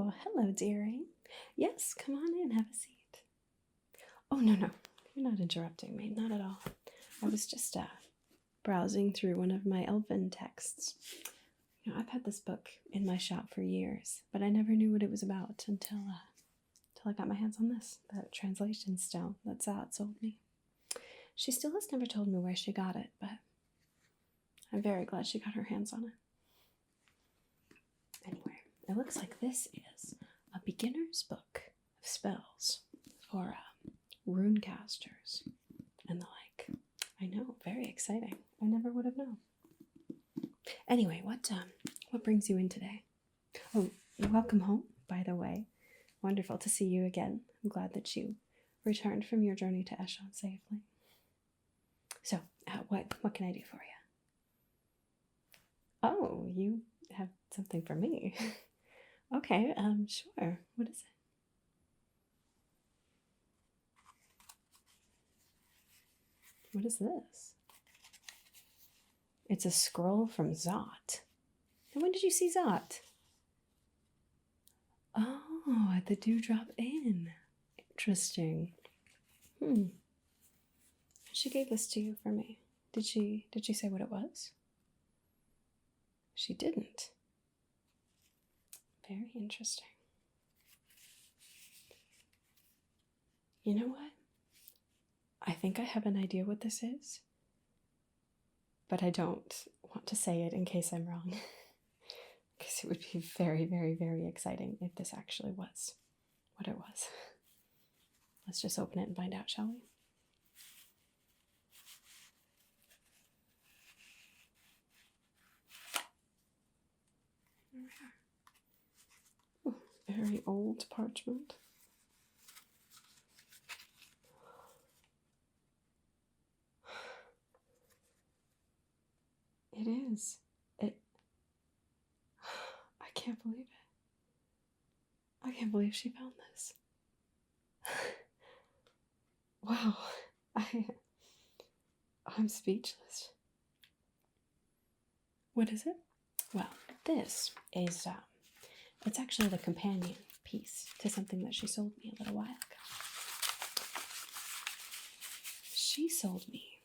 Oh, hello, dearie. Yes, come on in, have a seat. Oh, no, you're not interrupting me, not at all. I was just browsing through one of my elven texts. You know, I've had this book in my shop for years, but I never knew what it was about until I got my hands on this, the translation stone that Zod sold me. She still has never told me where she got it, but I'm very glad she got her hands on it. Anyway, it looks like this is a beginner's book of spells for rune casters and the like. I know, very exciting. I never would have known. Anyway, what brings you in today? Oh, welcome home, by the way. Wonderful to see you again. I'm glad that you returned from your journey to Eshon safely. So, what can I do for you? Oh, you have something for me. Okay, sure. What is it? What is this? It's a scroll from Zot. And when did you see Zot? Oh, at the Dewdrop Inn. Interesting. She gave this to you for me. Did she say what it was? She didn't. Very interesting. You know what? I think I have an idea what this is, but I don't want to say it in case I'm wrong. Because it would be very, very, very exciting if this actually was what it was. Let's just open it and find out, shall we? There we are. Oh, very old parchment. It is. I can't believe it. I can't believe she found this. Wow. I'm speechless. What is it? Well, this is, it's actually the companion piece to something that she sold me a little while ago. She sold me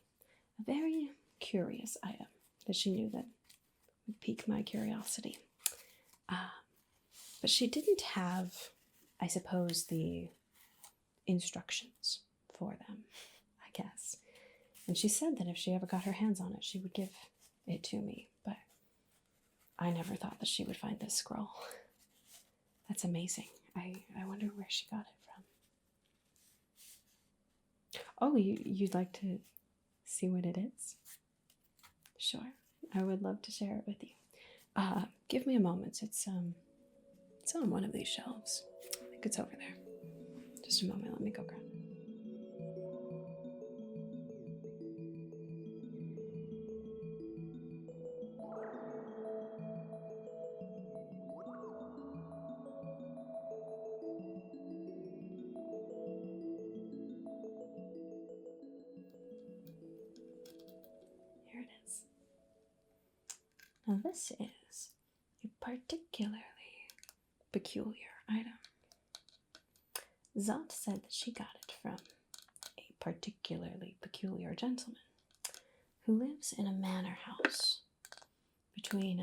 a very curious item that she knew that would pique my curiosity. But she didn't have, I suppose, the instructions for them, I guess. And she said that if she ever got her hands on it, she would give it to me. But I never thought that she would find this scroll. That's amazing. I wonder where she got it from. Oh, you'd like to see what it is? Sure. I would love to share it with you. Give me a moment. It's on one of these shelves. I think it's over there. Just a moment. Let me go grab it. Here it is. Now this is a particularly peculiar item. Zot said that she got it from a particularly peculiar gentleman who lives in a manor house between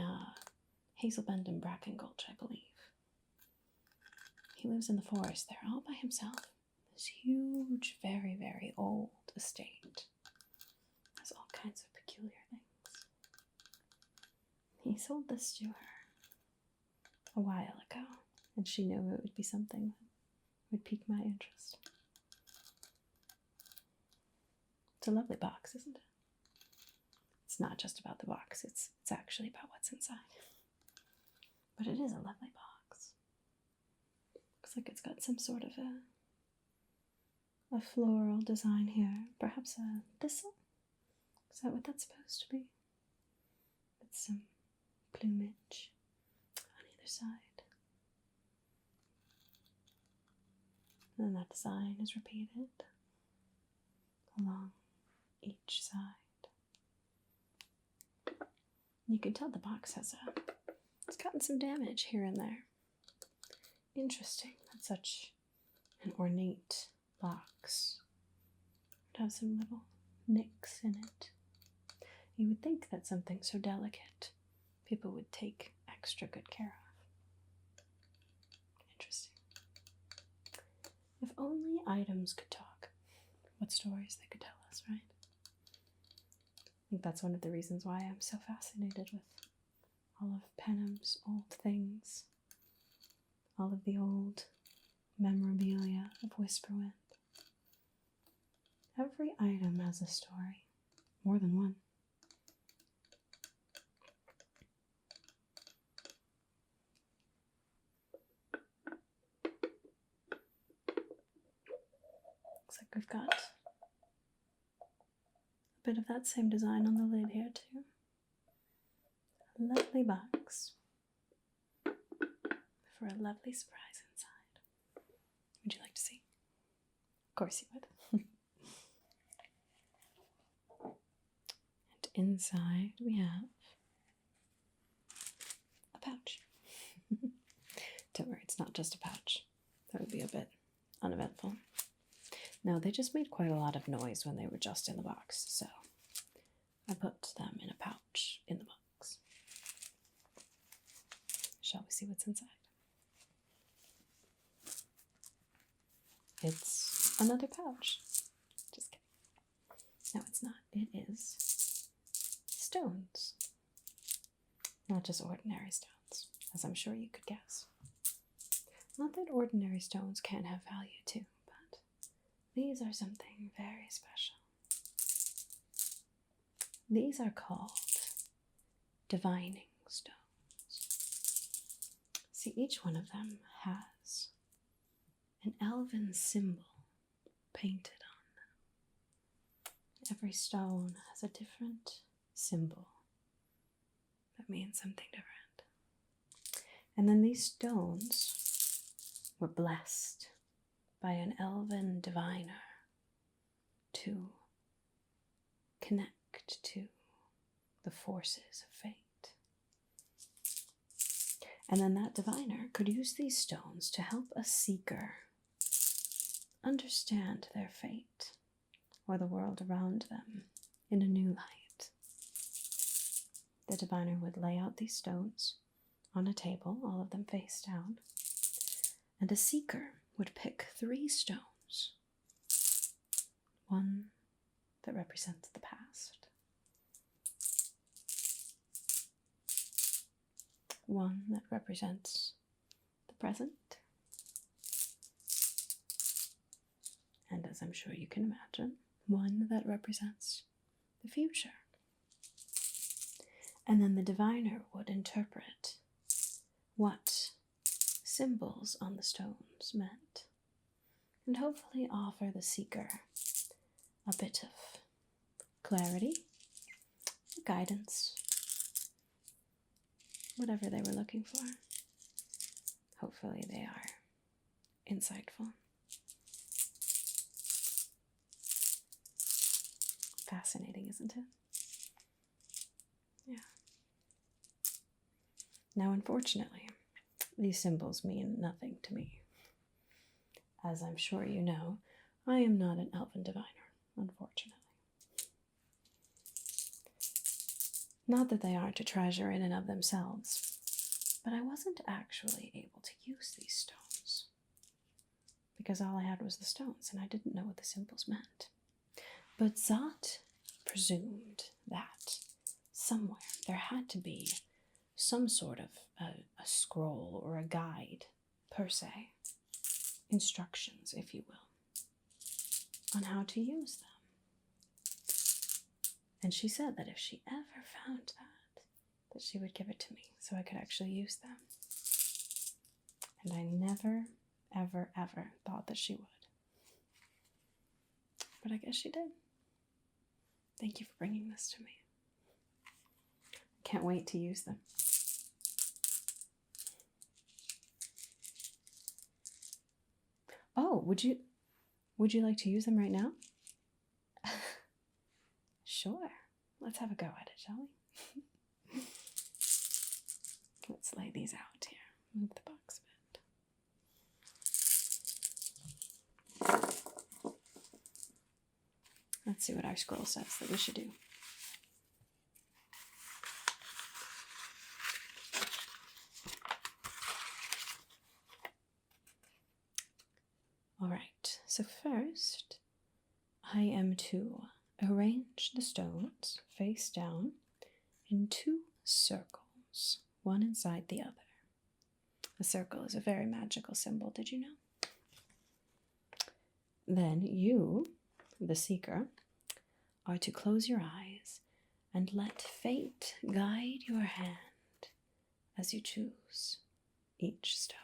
Hazelbend and Bracken Gulch, I believe. He lives in the forest there all by himself. This huge, very, very old estate. Has all kinds of peculiar things. He sold this to her a while ago, and she knew it would be something that would pique my interest. It's a lovely box, isn't it? It's not just about the box, it's actually about what's inside. But it is a lovely box. Looks like it's got some sort of a floral design here. Perhaps a thistle? Is that what that's supposed to be? With some plumage on either side. And then that design is repeated along each side. You can tell the box it's gotten some damage here and there. Interesting that such an ornate box would have some little nicks in it. You would think that something so delicate people would take extra good care of. Interesting. If only items could talk, what stories they could tell us, right? I think that's one of the reasons why I'm so fascinated with all of Penham's old things, all of the old memorabilia of Whisperwind. Every item has a story, more than one. Looks like we've got a bit of that same design on the lid here too. A lovely box for a lovely surprise inside. Would you like to see? Of course you would. And inside we have a pouch. Don't worry, it's not just a pouch. That would be a bit uneventful. No, they just made quite a lot of noise when they were just in the box, so I put them in a pouch in the box. Shall we see what's inside? It's another pouch. Just kidding. No, it's not. It is stones. Not just ordinary stones, as I'm sure you could guess. Not that ordinary stones can't have value too, but these are something very special. These are called divining stones. See, each one of them has an elven symbol painted on them. Every stone has a different symbol that means something different. And then these stones were blessed by an elven diviner to connect to the forces of fate. And then that diviner could use these stones to help a seeker understand their fate or the world around them in a new light. The diviner would lay out these stones on a table, all of them face down, and a seeker would pick 3 stones. One that represents the past, one that represents the present, and as I'm sure you can imagine, one that represents the future. And then the diviner would interpret what symbols on the stones meant, and hopefully offer the seeker a bit of clarity, guidance, whatever they were looking for. Hopefully they are insightful. Fascinating, isn't it? Yeah. Now, unfortunately, these symbols mean nothing to me. As I'm sure you know, I am not an elven diviner, unfortunately. Not that they aren't a treasure in and of themselves, but I wasn't actually able to use these stones, because all I had was the stones, and I didn't know what the symbols meant. But Zot presumed that somewhere there had to be some sort of a scroll or a guide, per se, instructions, if you will, on how to use them. And she said that if she ever found that she would give it to me so I could actually use them. And I never, ever, ever thought that she would. But I guess she did. Thank you for bringing this to me. Can't wait to use them. Oh, would you like to use them right now? Sure. Let's have a go at it, shall we? Let's lay these out here. Move the box a bit. see what our scroll says that we should do. Alright, so first I am to arrange the stones face down in 2 circles, one inside the other. A circle is a very magical symbol, did you know? Then you, the seeker, are to close your eyes and let fate guide your hand as you choose each stone.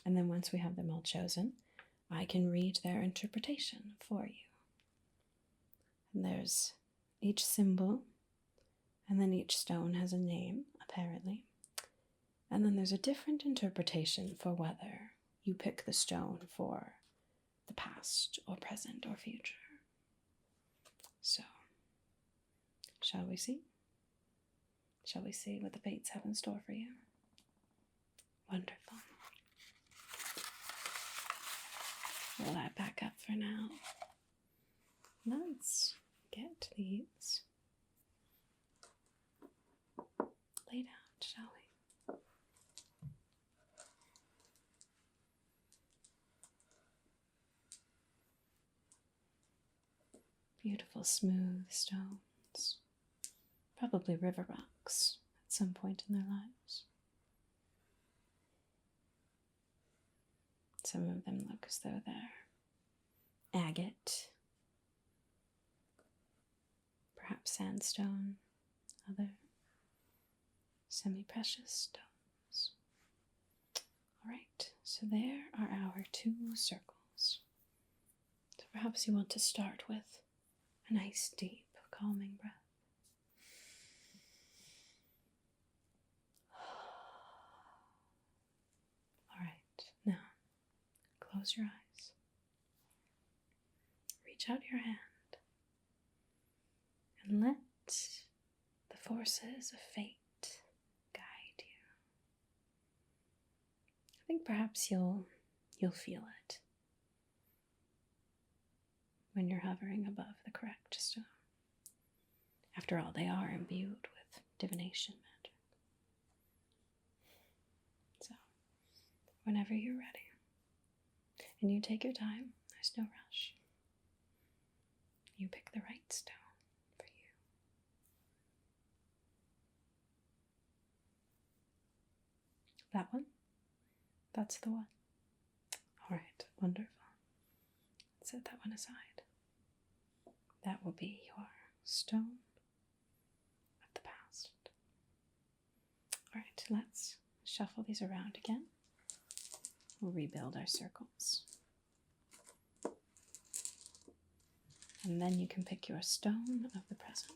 And then once we have them all chosen, I can read their interpretation for you. And there's each symbol, and then each stone has a name, apparently. And then there's a different interpretation for whether you pick the stone for the past or present or future. So, shall we see? Shall we see what the fates have in store for you? Wonderful. Roll that back up for now. Let's get these laid out, shall we? Beautiful smooth stones, probably river rocks at some point in their lives. Some of them look as though they're agate, perhaps sandstone, other semi-precious stones. All right, so there are our 2 circles. So perhaps you want to start with a nice, deep, calming breath. All right, now close your eyes. Reach out your hand and let the forces of fate guide you. I think perhaps you'll feel it when you're hovering above the correct stone. After all, they are imbued with divination magic. So, whenever you're ready, and you take your time, there's no rush. You pick the right stone for you. That one? That's the one. All right, wonderful. Set that one aside. That will be your stone of the past. All right, let's shuffle these around again. We'll rebuild our circles. And then you can pick your stone of the present.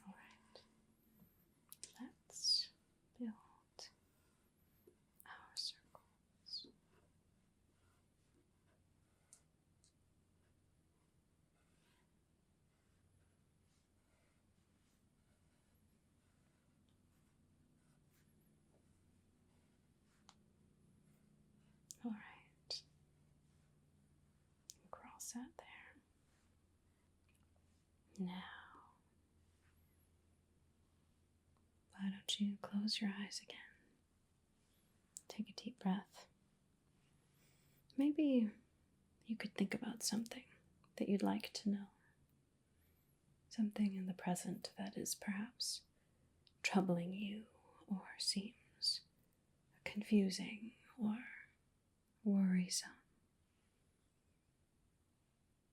All right. Let's build our circles. All right, we're all set there. Now, why don't you close your eyes again? Take a deep breath. Maybe you could think about something that you'd like to know. Something in the present that is perhaps troubling you or seems confusing or worrisome.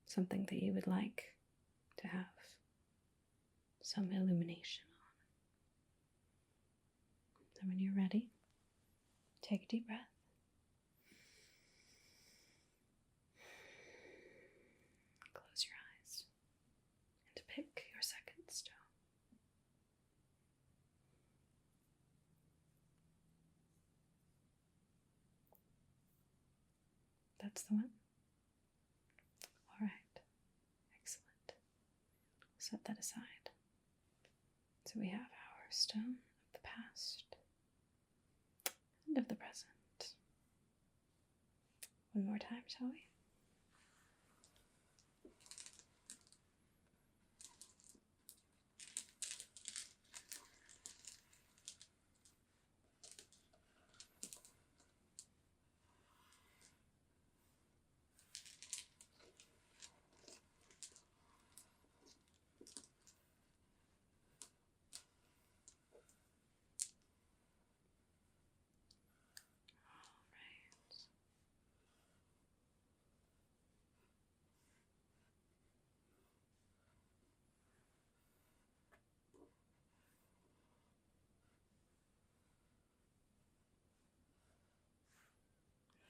Something that you would like to have some illumination on. So when you're ready, take a deep breath. Close your eyes and pick your second stone. That's the one? All right. Excellent. set that aside. So we have our stone of the past and of the present. One more time, shall we?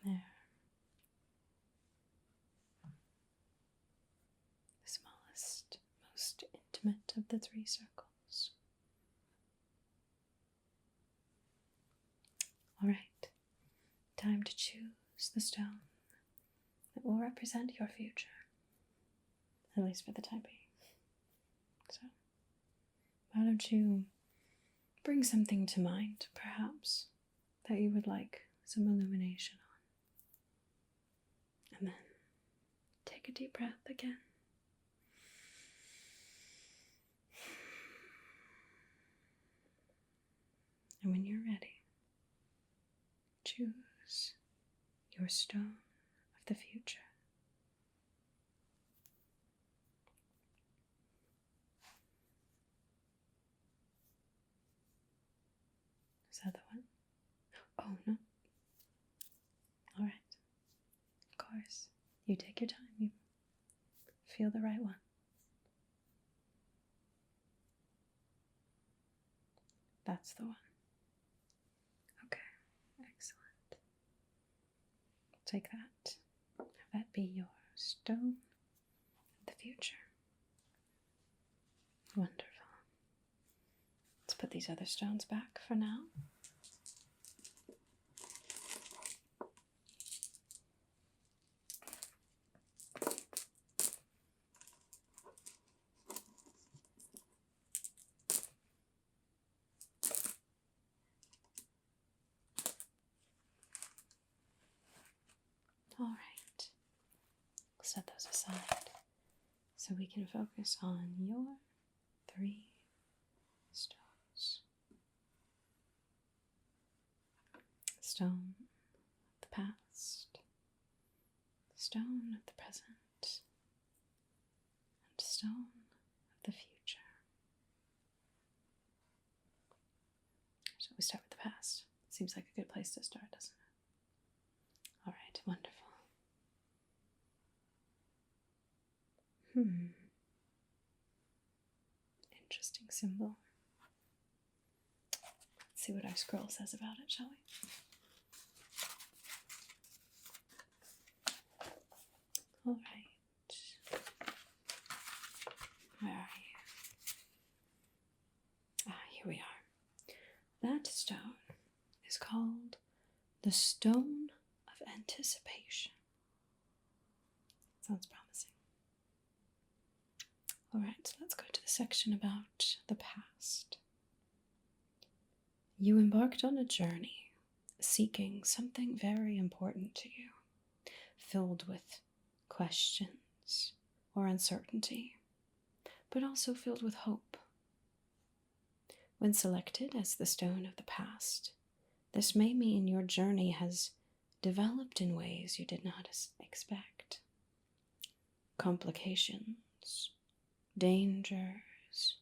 There. The smallest, most intimate of the 3 circles. All right, time to choose the stone that will represent your future, at least for the time being. So, why don't you bring something to mind, perhaps, that you would like some illumination on? And then take a deep breath again. And when you're ready, choose your stone of the future. Is that the one? Oh, no. All right. Of course. You take your time. You feel the right one. That's the one. Okay. Excellent. Take that. Have that be your stone of the future. Wonderful. Let's put these other stones back for now. All right, set those aside so we can focus on your 3 stones. Stone of the past, stone of the present, and stone of the future. So we start with the past. Seems like a good place to start, doesn't it? All right, wonderful. Interesting symbol. Let's see what our scroll says about it, shall we? All right. Where are you? Here we are. That stone is called the Stone of Anticipation. Sounds promising. All right, so let's go to the section about the past. You embarked on a journey seeking something very important to you, filled with questions or uncertainty, but also filled with hope. When selected as the stone of the past, this may mean your journey has developed in ways you did not expect. Complications, dangers,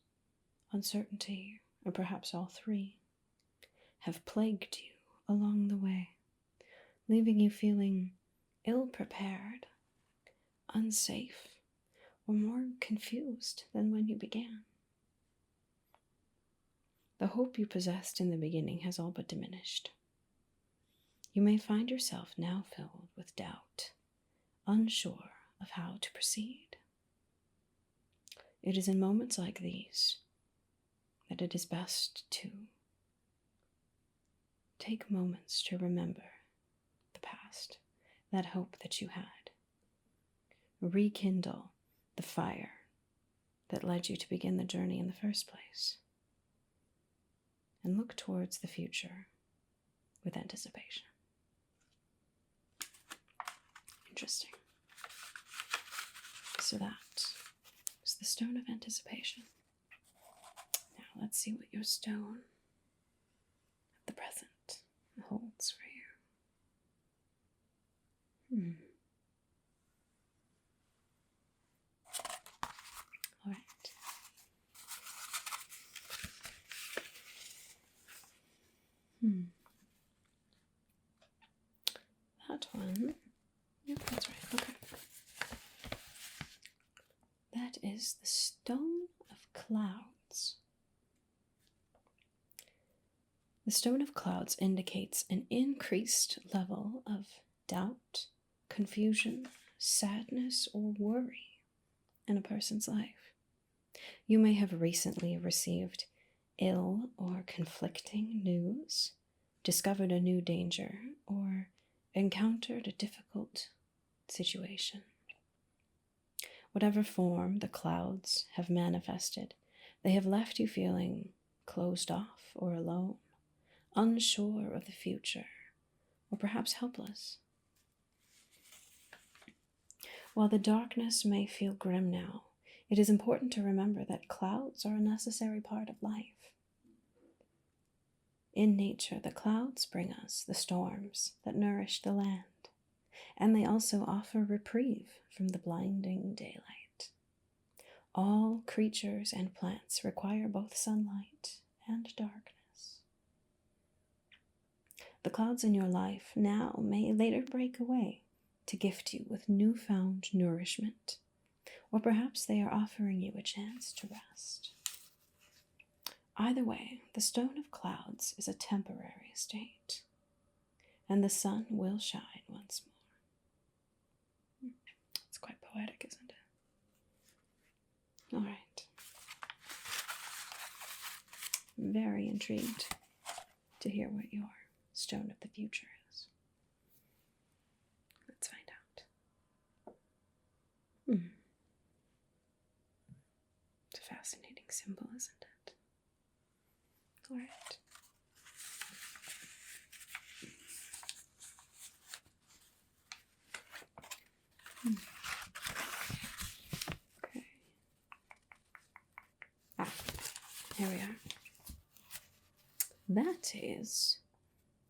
uncertainty, or perhaps all 3, have plagued you along the way, leaving you feeling ill-prepared, unsafe, or more confused than when you began. The hope you possessed in the beginning has all but diminished. You may find yourself now filled with doubt, unsure of how to proceed. It is in moments like these that it is best to take moments to remember the past, that hope that you had. Rekindle the fire that led you to begin the journey in the first place. And look towards the future with anticipation. Interesting. So that is the Stone of Anticipation. Now let's see what your stone of the present holds for you. All right. That one. Yep, that's right. Okay. That is the Stone of Clouds. The Stone of Clouds indicates an increased level of doubt, confusion, sadness, or worry in a person's life. You may have recently received ill or conflicting news, discovered a new danger, or encountered a difficult situation. Whatever form the clouds have manifested, they have left you feeling closed off or alone, unsure of the future, or perhaps helpless. While the darkness may feel grim now, it is important to remember that clouds are a necessary part of life. In nature, the clouds bring us the storms that nourish the land, and they also offer reprieve from the blinding daylight. All creatures and plants require both sunlight and darkness. The clouds in your life now may later break away to gift you with newfound nourishment, or perhaps they are offering you a chance to rest. Either way, the Stone of Clouds is a temporary state, and the sun will shine once more. It's quite poetic, isn't it? All right. I'm very intrigued to hear what your Stone of the Future is. Let's find out. It's a fascinating symbol, isn't it? All right. Okay. Here we are. That is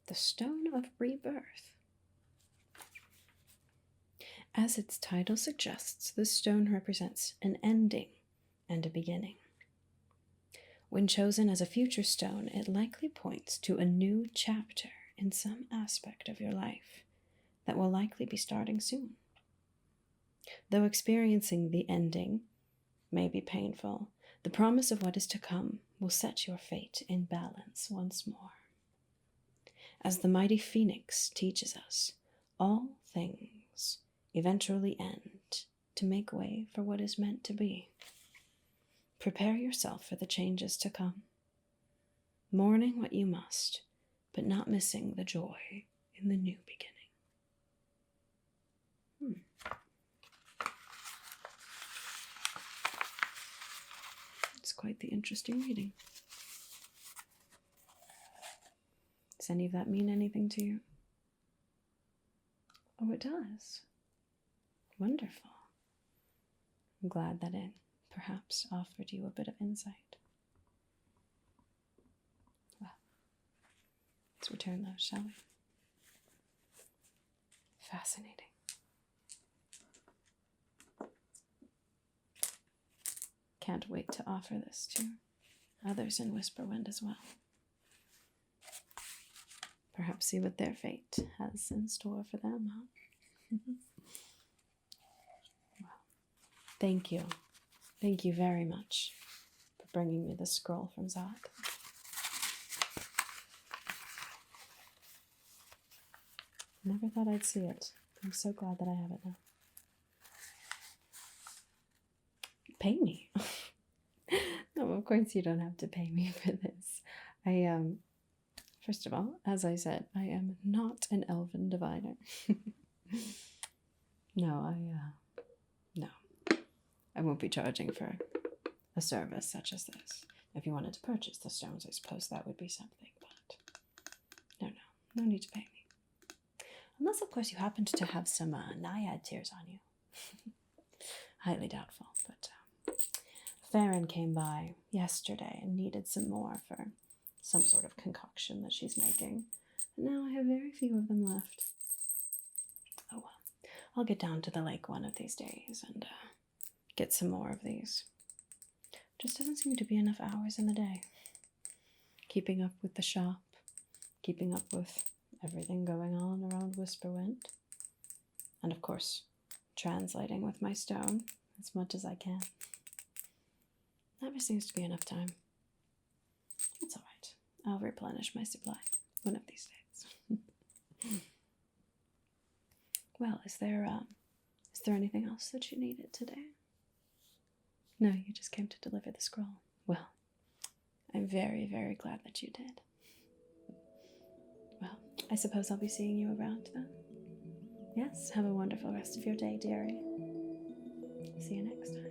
the Stone of Rebirth. As its title suggests, this stone represents an ending and a beginning. When chosen as a future stone, it likely points to a new chapter in some aspect of your life that will likely be starting soon. Though experiencing the ending may be painful, the promise of what is to come will set your fate in balance once more. As the mighty phoenix teaches us, all things eventually end to make way for what is meant to be. Prepare yourself for the changes to come, mourning what you must, but not missing the joy in the new beginning. It's quite the interesting reading. Does any of that mean anything to you? Oh, it does. Wonderful. I'm glad that it perhaps offered you a bit of insight. Well, let's return those, shall we? Fascinating. Can't wait to offer this to others in Whisperwind as well. Perhaps see what their fate has in store for them, huh? Well, thank you. Thank you very much for bringing me the scroll from Zach. Never thought I'd see it. I'm so glad that I have it now. Pay me. No, of course you don't have to pay me for this. First of all, as I said, I am not an elven diviner. No, I won't be charging for a service such as this. If you wanted to purchase the stones, I suppose that would be something, but no need to pay me. Unless, of course, you happened to have some naiad tears on you. Highly doubtful, but Farron came by yesterday and needed some more for some sort of concoction that she's making. And now I have very few of them left. Oh well, I'll get down to the lake one of these days and get some more of these. Just doesn't seem to be enough hours in the day. Keeping up with the shop, keeping up with everything going on around Whisperwind, and of course, translating with my stone as much as I can. Never seems to be enough time. It's alright. I'll replenish my supply one of these days. Well, is there anything else that you needed today? No, you just came to deliver the scroll. Well, I'm very, very glad that you did. Well, I suppose I'll be seeing you around then. Yes, have a wonderful rest of your day, dearie. See you next time.